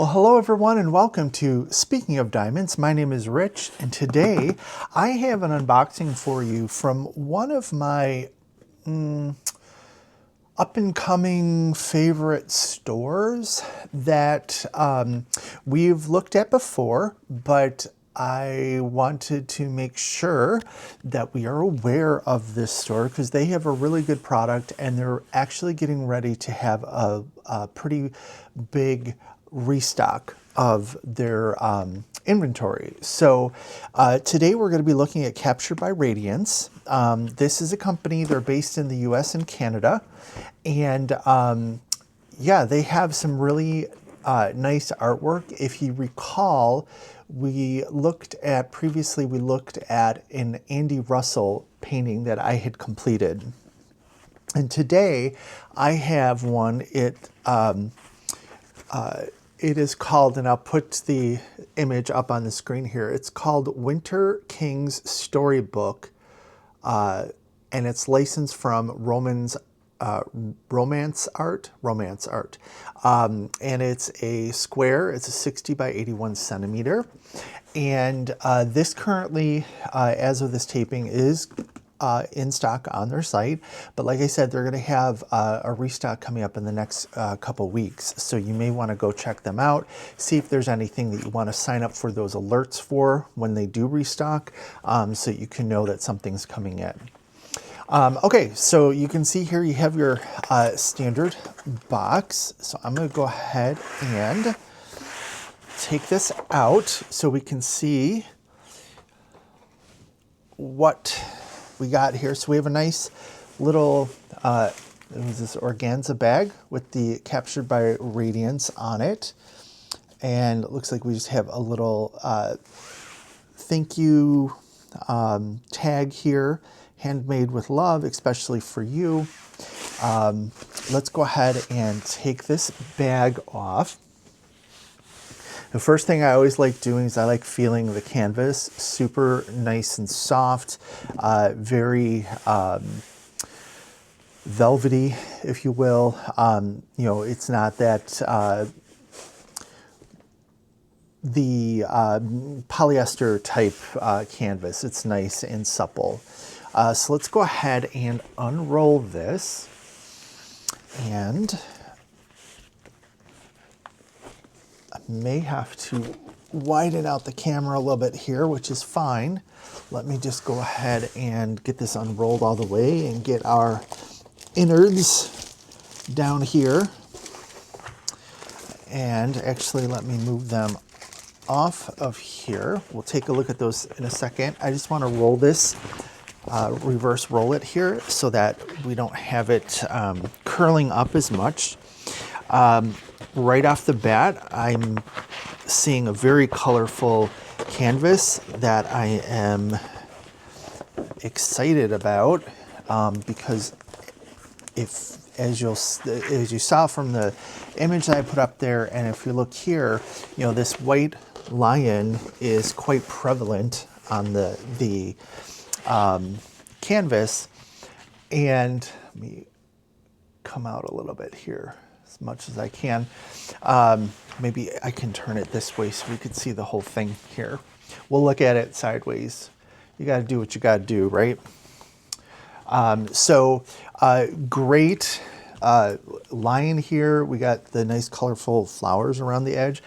Well, hello everyone and welcome to Speaking of Diamonds. My name is Rich and today I have an unboxing for you from one of my up-and-coming favorite stores that we've looked at before, but I wanted to make sure that we are aware of this store because they have a really good product and they're actually getting ready to have a pretty big restock of their inventory. So today we're going to be looking at Captured by Radiance. This is a company, they're based in the US and Canada, and yeah, they have some really nice artwork. If you recall, we looked at an Andy Russell painting that I had completed. And today I have one. It is called, and I'll put the image up on the screen here. It's called Winter King's Storybook, and it's licensed from RomantzArt. And it's a square. It's a 60 by 81 centimeter. And this currently, as of this taping, is in stock on their site. But like I said, they're going to have a restock coming up in the next couple weeks. So you may want to go check them out, see if there's anything that you want to sign up for those alerts for when they do restock, so you can know that something's coming in. Okay, so you can see here you have your standard box. So I'm going to go ahead and take this out so we can see what we got here. So we have a nice little, it was this organza bag with the Captured by Radiance on it. And it looks like we just have a little thank you tag here, handmade with love, especially for you. Let's go ahead and take this bag off. The first thing I always like doing is I like feeling the canvas, super nice and soft, very velvety, if you will. You know, it's not that the polyester type canvas. It's nice and supple. So let's go ahead and unroll this. And I may have to widen out the camera a little bit here, which is fine. Let me just go ahead and get this unrolled all the way and get our innards down here. And actually, let me move them off of here. We'll take a look at those in a second. I just want to roll this, reverse roll it here so that we don't have it curling up as much. Right off the bat, I'm seeing a very colorful canvas that I am excited about because as you saw from the image that I put up there, and if you look here, you know, this white lion is quite prevalent on the canvas. And let me come out a little bit here as much as I can. Maybe I can turn it this way so we could see the whole thing here. We'll look at it sideways. You got to do what you got to do, right? Great lion here. We got the nice colorful flowers around the edge.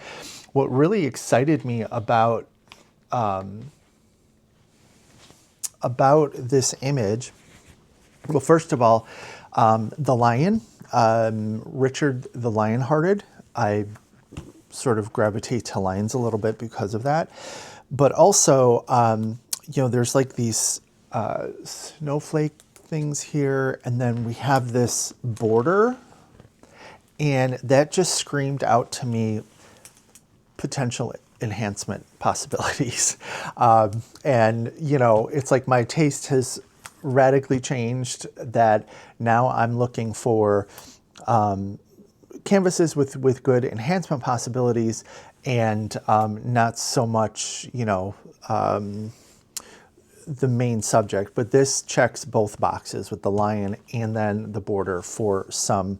What really excited me about this image, well, first of all, the lion, Richard the Lionhearted. I sort of gravitate to lions a little bit because of that. But also, you know, there's like these snowflake things here, and then we have this border, and that just screamed out to me potential enhancement possibilities. And, you know, it's like my taste has radically changed, that now I'm looking for canvases with good enhancement possibilities, and not so much, you know, the main subject. But this checks both boxes with the lion and then the border for some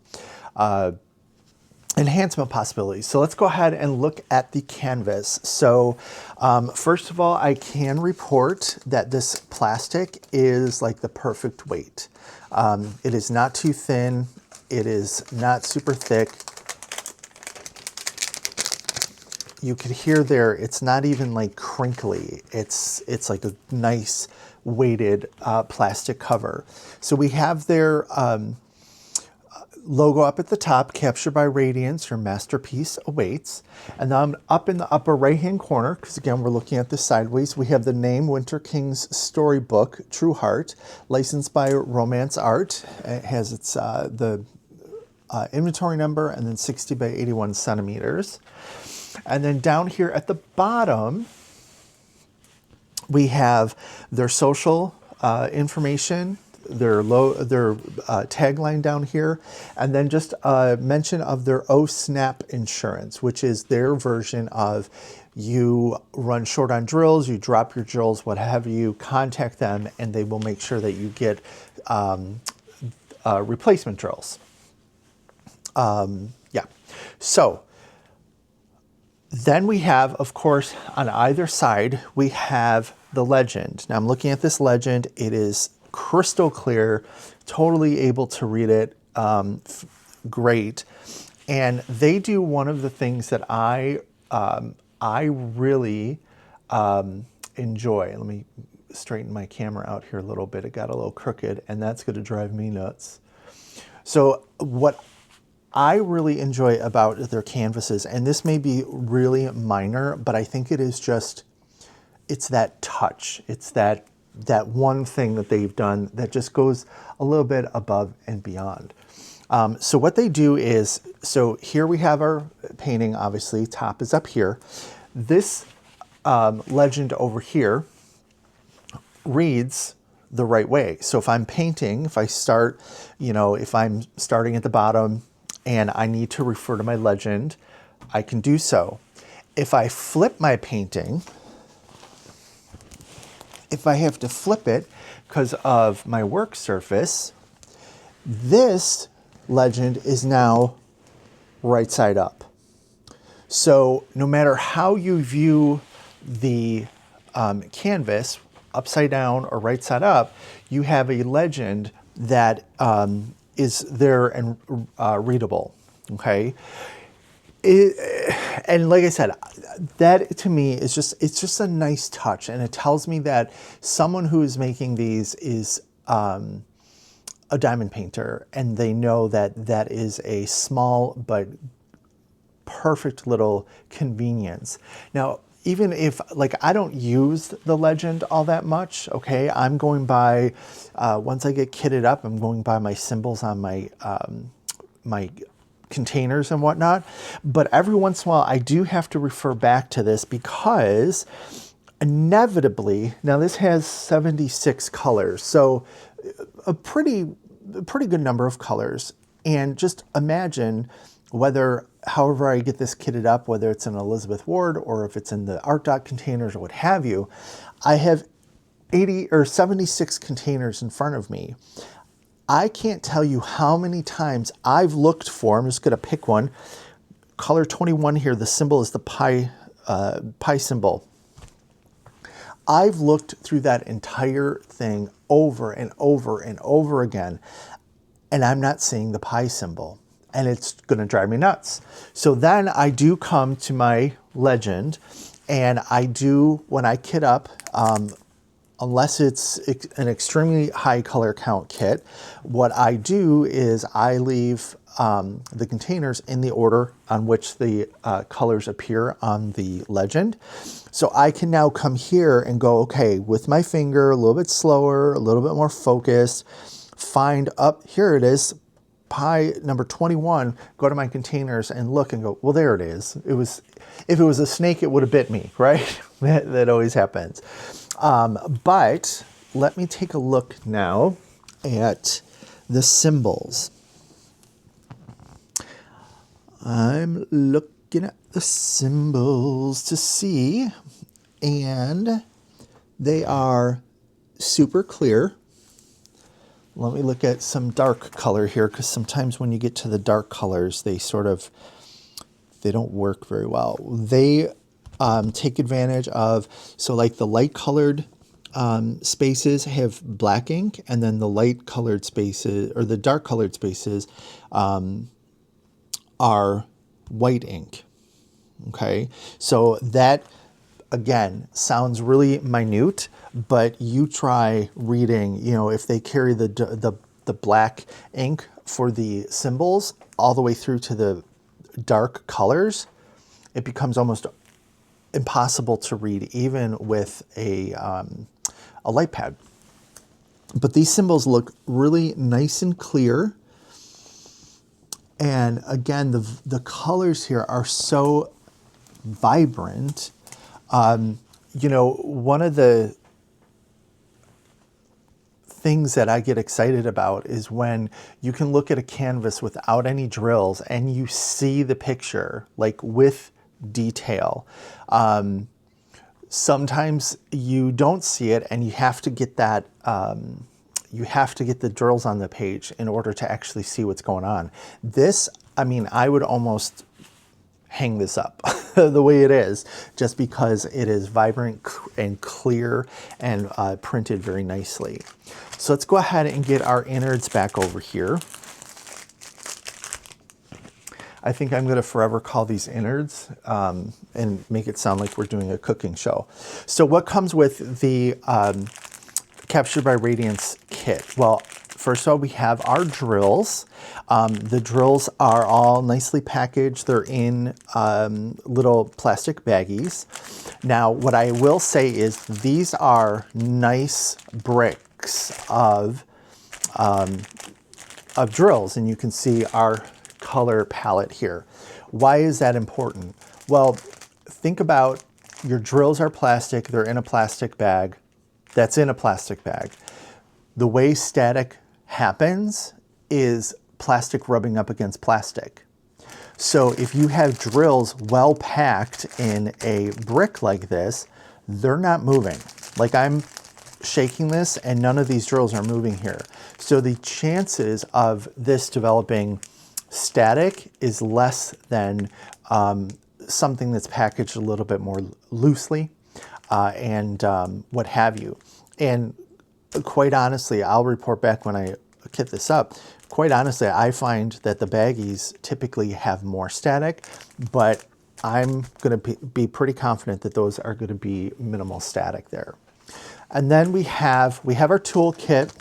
enhancement possibilities. So let's go ahead and look at the canvas. So first of all, I can report that this plastic is like the perfect weight. It is not too thin. It is not super thick. You could hear there, it's not even like crinkly. It's like a nice weighted plastic cover. So we have their logo up at the top, captured by Radiance, your masterpiece awaits. And then up in the upper right-hand corner, because again, we're looking at this sideways, we have the name Winter King's Storybook, Trueheart, licensed by RomantzArt. It has its the inventory number and then 60 by 81 centimeters. And then down here at the bottom, we have their social information, their tagline down here, and then just a mention of their snap insurance, which is their version of you run short on drills, you drop your drills, what have you, contact them, and they will make sure that you get replacement drills. Yeah, so then we have, of course, on either side, we have the legend. Now I'm looking at this legend. It is crystal clear, totally able to read it, great. And they do one of the things that I really enjoy. Let me straighten my camera out here a little bit. It got a little crooked, and that's going to drive me nuts. So what I really enjoy about their canvases, and this may be really minor, but I think it is just, it's that touch. It's that one thing that they've done that just goes a little bit above and beyond. So what they do is, so here we have our painting, obviously, top is up here. This legend over here reads the right way. So if I'm painting, if I start, if I'm starting at the bottom and I need to refer to my legend, I can do so. If I flip my painting, if I have to flip it because of my work surface, this legend is now right side up. So no matter how you view the canvas, upside down or right side up, you have a legend that is there and readable, okay? And like I said, that to me is it's just a nice touch, and it tells me that someone who is making these is a diamond painter, and they know that that is a small but perfect little convenience. Now, even if, like, I don't use the legend all that much, okay? I'm going by, once I get kitted up, I'm going by my symbols on my, my containers and whatnot. But every once in a while, I do have to refer back to this because inevitably, now this has 76 colors, so a pretty good number of colors. And just imagine however I get this kitted up, whether it's in Elizabeth Ward or if it's in the Art Dot containers or what have you, I have 80 or 76 containers in front of me. I can't tell you how many times I've looked for, I'm just going to pick one, color 21 here, the symbol is the pi symbol. I've looked through that entire thing over and over and over again, and I'm not seeing the pi symbol. And it's going to drive me nuts. So then I do come to my legend, and I do, when I kit up, unless it's an extremely high color count kit, what I do is I leave the containers in the order on which the colors appear on the legend. So I can now come here and go, okay, with my finger, a little bit slower, a little bit more focused, find up, here it is, pi number 21, go to my containers and look and go, well, there it is. If it was a snake, it would have bit me, right? that always happens. But let me take a look now at the symbols. I'm looking at the symbols to see, and they are super clear. Let me look at some dark color here, because sometimes when you get to the dark colors, they sort of they don't work very well. They take advantage of, so like the light colored spaces have black ink, and then the light colored spaces, or the dark colored spaces, are white ink. Okay, so that again sounds really minute, but you try reading, you know, if they carry the black ink for the symbols all the way through to the dark colors, it becomes almost impossible to read even with a light pad. But these symbols look really nice and clear. And again, the colors here are so vibrant. You know, one of the things that I get excited about is when you can look at a canvas without any drills and you see the picture like with detail. Sometimes you don't see it, and you have to get that, you have to get the drills on the page in order to actually see what's going on. This, I mean, I would almost hang this up the way it is, just because it is vibrant and clear and printed very nicely. So let's go ahead and get our innards back over here. I think I'm going to forever call these innards and make it sound like we're doing a cooking show. So what comes with the Captured by Radiance kit? Well, first of all, we have our drills. The drills are all nicely packaged. They're in little plastic baggies. Now, what I will say is these are nice bricks of drills, and you can see our color palette here. Why is that important? Well, think about your drills are plastic. They're in a plastic bag. That's in a plastic bag. The way static happens is plastic rubbing up against plastic. So if you have drills well packed in a brick like this, they're not moving. Like I'm shaking this and none of these drills are moving here. So the chances of this developing static is less than something that's packaged a little bit more loosely and what have you. And quite honestly, I'll report back when I kit this up. Quite honestly, I find that the baggies typically have more static, but I'm going to be pretty confident that those are going to be minimal static there. And then we have our tool kit.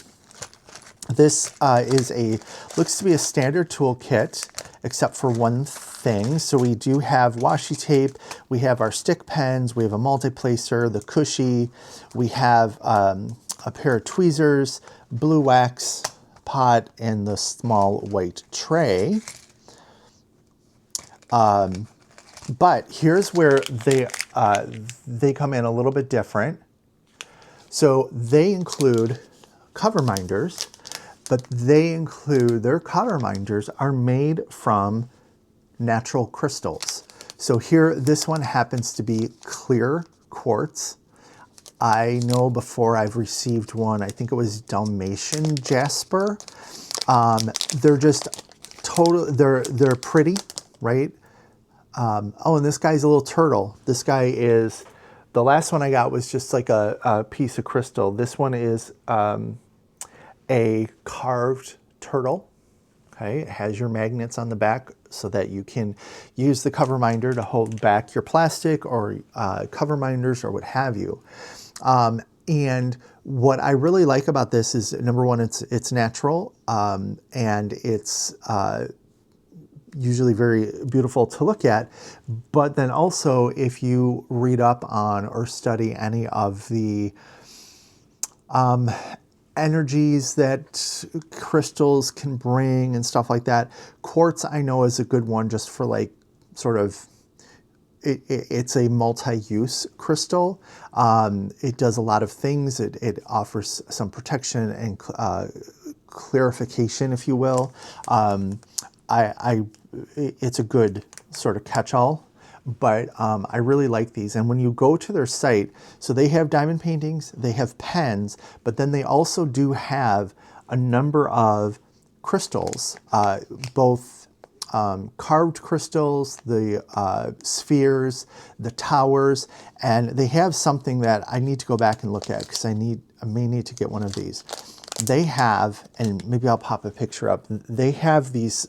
This looks to be a standard tool kit, except for one thing. So we do have washi tape, we have our stick pens, we have a multi-placer, the cushy, we have a pair of tweezers, blue wax pot, and the small white tray. But here's where they come in a little bit different. So they include cover minders, but their cover minders are made from natural crystals. So here, this one happens to be clear quartz. I know before I've received one, I think it was Dalmatian jasper. They're just they're pretty, right? Oh, and this guy's a little turtle. This guy is, the last one I got was just like a piece of crystal. This one is a carved turtle. Okay, it has your magnets on the back so that you can use the cover minder to hold back your plastic or cover minders or what have you. And what I really like about this is, number one, it's natural, and it's usually very beautiful to look at. But then also, if you read up on or study any of the energies that crystals can bring and stuff like that, quartz I know is a good one just for like sort of, it's a multi-use crystal. It does a lot of things. It offers some protection and clarification, if you will. It's a good sort of catch-all, but I really like these. And when you go to their site, so they have diamond paintings, they have pens, but then they also do have a number of crystals, both carved crystals, the spheres, the towers, and they have something that I need to go back and look at because I may need to get one of these. They have, and maybe I'll pop a picture up, they have these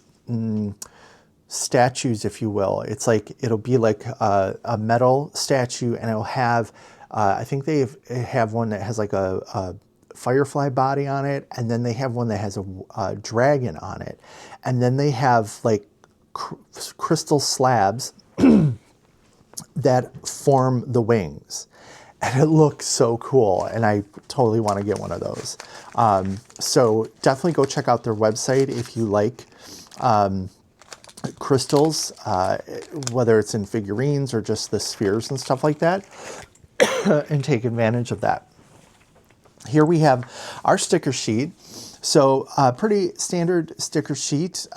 statues, if you will. It's like, it'll be like a metal statue, and it'll have, I think they have one that has like a firefly body on it, and then they have one that has a dragon on it, and then they have like crystal slabs that form the wings, and it looks so cool, and I totally want to get one of those. So definitely go check out their website if you like crystals, whether it's in figurines or just the spheres and stuff like that, and take advantage of that. Here we have our sticker sheet. So pretty standard sticker sheet.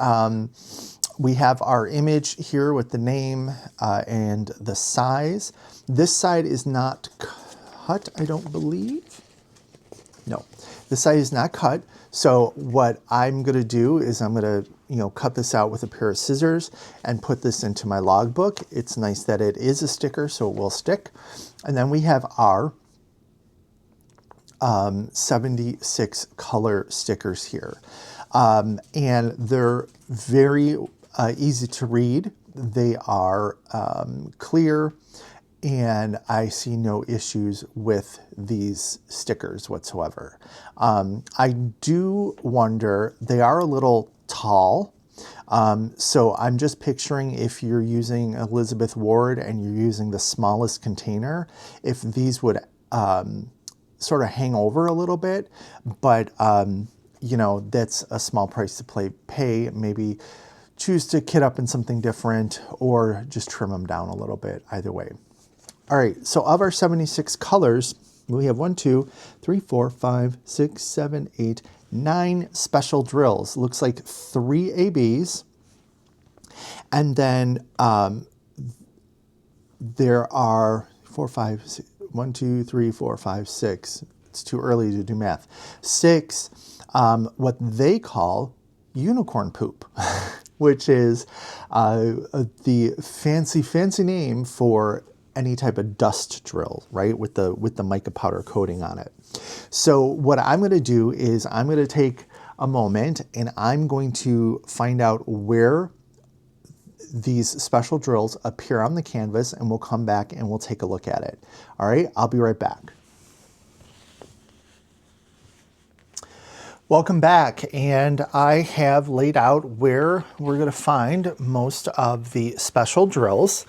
We have our image here with the name and the size. This side is not cut, I don't believe. No, this side is not cut. So what I'm gonna do is I'm gonna cut this out with a pair of scissors and put this into my logbook. It's nice that it is a sticker, so it will stick. And then we have our 76 color stickers here. And they're very easy to read. They are clear, and I see no issues with these stickers whatsoever. I do wonder, they are a little tall. So I'm just picturing if you're using Elizabeth Ward and you're using the smallest container, if these would sort of hang over a little bit, but that's a small price to pay. Maybe choose to kit up in something different or just trim them down a little bit, either way. All right, so of our 76 colors, we have 1, 2, 3, 4, 5, 6, 7, 8, 9 special drills. Looks like 3 ABs. And then there are 1, 2, 3, 4, 5, 6. It's too early to do math. 6, what they call unicorn poop, which is the fancy name for any type of dust drill, right? With the mica powder coating on it. So what I'm going to do is I'm going to take a moment and I'm going to find out where these special drills appear on the canvas, and we'll come back and we'll take a look at it. All right, I'll be right back. Welcome back, and I have laid out where we're going to find most of the special drills.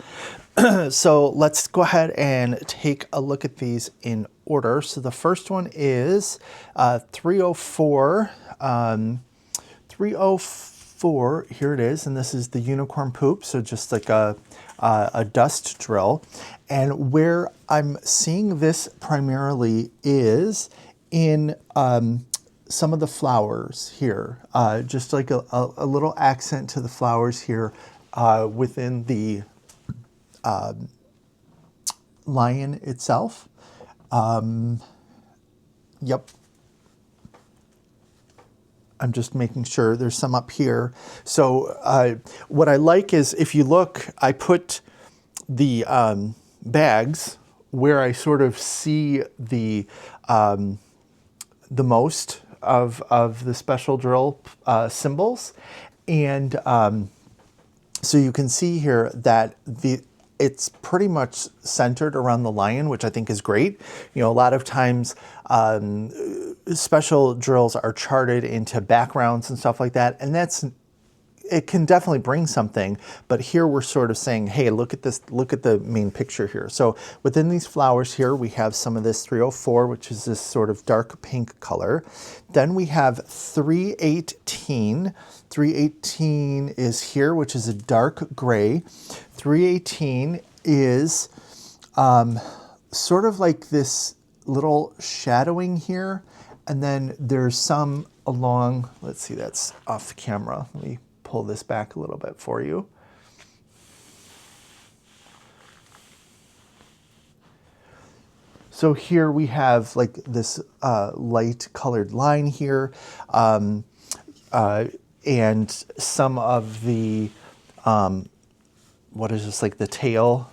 So let's go ahead and take a look at these in order. So the first one is 304. 304, here it is, and this is the unicorn poop, so just like a dust drill. And where I'm seeing this primarily is in some of the flowers here, just like a little accent to the flowers here within the lion itself. Yep. I'm just making sure there's some up here. So what I like is, if you look, I put the bags where I sort of see the most of the special drill symbols. And so you can see here that it's pretty much centered around the lion, which I think is great. A lot of times special drills are charted into backgrounds and stuff like that, and it can definitely bring something, but here we're sort of saying, hey, look at this, look at the main picture here. So within these flowers here, we have some of this 304, which is this sort of dark pink color. Then we have 318. 318 is here, which is a dark gray. 318 is sort of like this little shadowing here. And then there's some along, let's see, that's off the camera. Let me pull this back a little bit for you. So here we have like this light colored line here, and some of the what is this, like the tail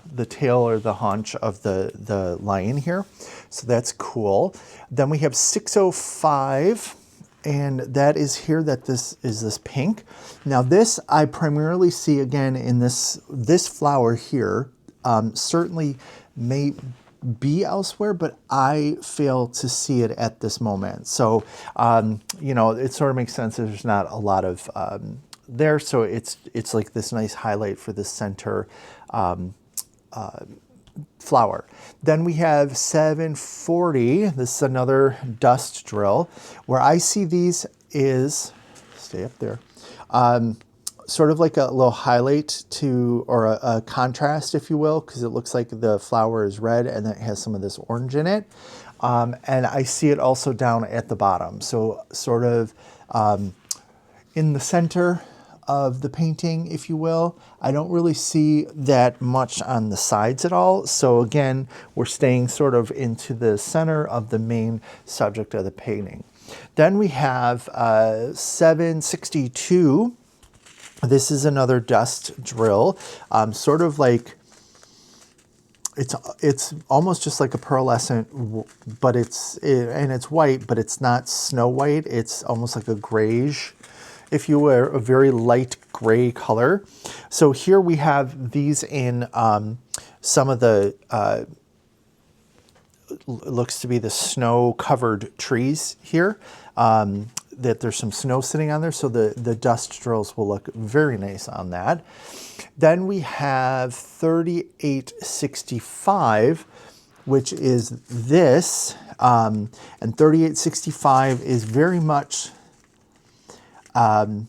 or the haunch of the lion here. So that's cool. Then we have 605, and that is here, that this is this pink. Now this I primarily see again in this flower here. Certainly may be elsewhere, but I fail to see it at this moment. So, you know, it sort of makes sense. There's not a lot of there, so it's like this nice highlight for the center flower. Then we have 740. This is another dust drill. Where I see these is, stay up there, sort of like a little highlight to, or a contrast, if you will, because it looks like the flower is red and it has some of this orange in it. And I see it also down at the bottom. So sort of in the center of the painting, if you will. I don't really see that much on the sides at all. So again, we're staying sort of into the center of the main subject of the painting. Then we have 762. This is another dust drill, sort of like, it's almost just like a pearlescent, but and it's white, but it's not snow white. It's almost like a grayish, if you were, a very light gray color. So here we have these in some of the, looks to be the snow-covered trees here, that there's some snow sitting on there, so the dust drills will look very nice on that. Then we have 3865, which is this, and 3865 is very much, I'm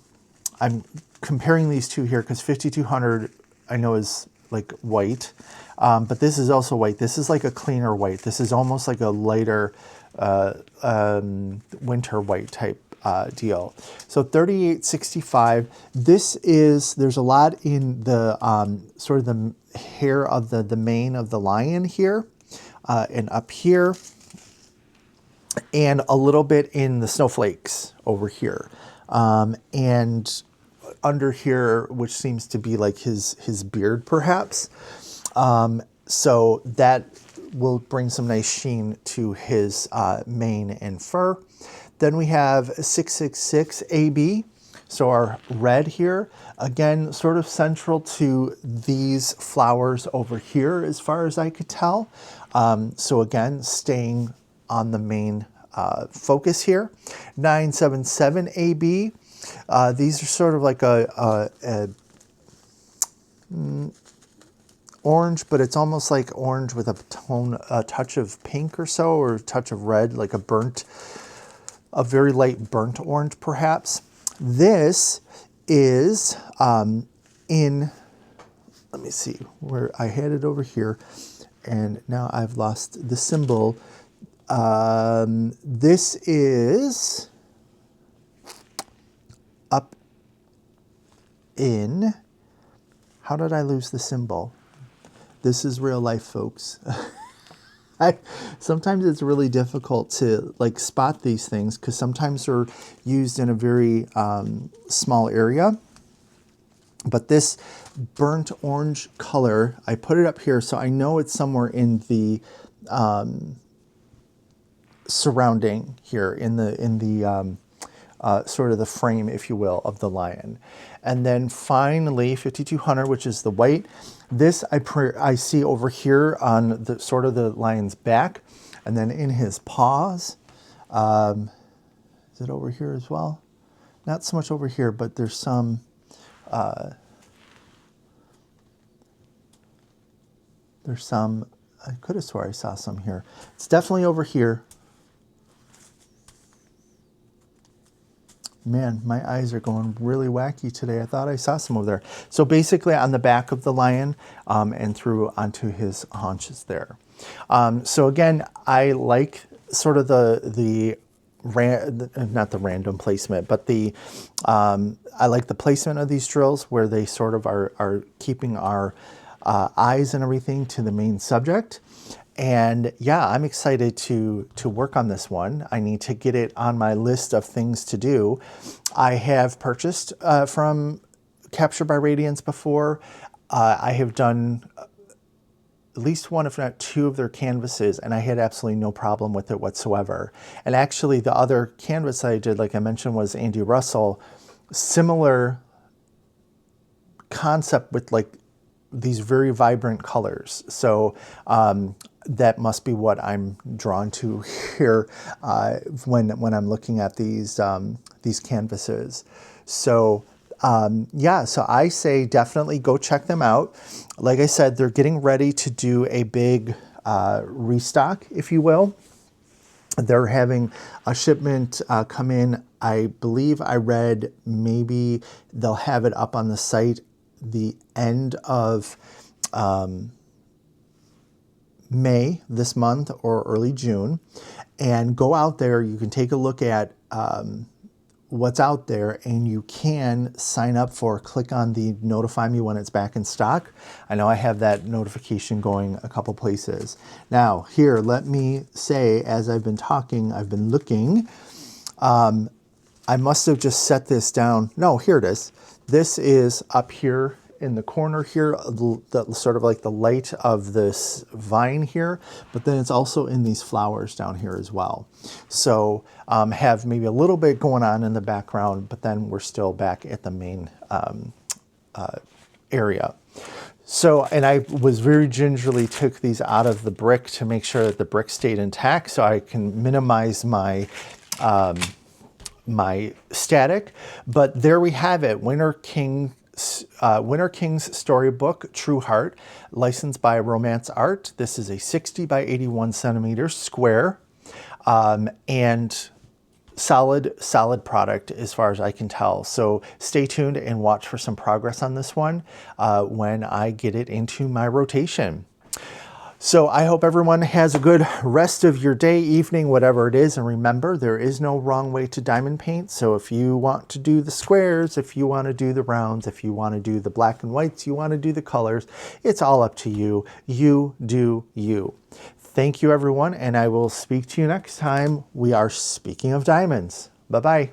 comparing these two here because 5200 I know is like white, but this is also white. This is like a cleaner white. This is almost like a lighter winter white type deal. So 3865, this is, there's a lot in the sort of the hair of the mane of the lion here, and up here, and a little bit in the snowflakes over here. And under here, which seems to be like his beard perhaps. So that will bring some nice sheen to his mane and fur. Then we have 666 AB, so our red here, again, sort of central to these flowers over here as far as I could tell. So again, staying on the main focus here. 977 AB, these are sort of like a orange, but it's almost like orange with a touch of pink or so, or a touch of red, like a very light burnt orange perhaps. This is in, let me see where I had it over here, and now I've lost the symbol. This is up in, how did I lose the symbol? This is real life, folks. Sometimes it's really difficult to like spot these things because sometimes they're used in a very small area. But this burnt orange color, I put it up here so I know it's somewhere in the surrounding here, in the sort of the frame, if you will, of the lion. And then finally 5200, which is the white. This I see over here on the sort of the lion's back, and then in his paws. Is it over here as well? Not so much over here, but there's some. There's some. I could have swore I saw some here. It's definitely over here. Man, my eyes are going really wacky today. I thought I saw some over there. So basically on the back of the lion and through onto his haunches there. So again, I like sort of not the random placement, but I like the placement of these drills where they sort of are keeping our eyes and everything to the main subject. And yeah, I'm excited to work on this one. I need to get it on my list of things to do. I have purchased from Capture by Radiance before. I have done at least one, if not two, of their canvases, and I had absolutely no problem with it whatsoever. And actually, the other canvas I did, like I mentioned, was Andy Russell. Similar concept with like these very vibrant colors. So that must be what I'm drawn to here when I'm looking at these canvases. So yeah, so I say definitely go check them out. Like I said, they're getting ready to do a big restock, if you will. They're having a shipment come in. I believe I read maybe they'll have it up on the site the end of May this month or early June. And go out there. You can take a look at what's out there, and you can sign up for, click on the notify me when it's back in stock. I know I have that notification going a couple places. Now here, let me say, as I've been talking, I've been looking. I must have just set this down. No, here it is. This is up here in the corner here, the sort of like the light of this vine here, but then it's also in these flowers down here as well. So have maybe a little bit going on in the background, but then we're still back at the main area. So, and I was very gingerly took these out of the brick to make sure that the brick stayed intact so I can minimize my my static. But there we have it, Winter King's Storybook, Trueheart, licensed by RomantzArt. This is a 60 by 81 centimeter square, and solid product as far as I can tell. So stay tuned and watch for some progress on this one when I get it into my rotation. So I hope everyone has a good rest of your day, evening, whatever it is. And remember, there is no wrong way to diamond paint. So if you want to do the squares, if you want to do the rounds, if you want to do the black and whites, you want to do the colors, it's all up to you. You do you. Thank you, everyone. And I will speak to you next time we are speaking of diamonds. Bye-bye.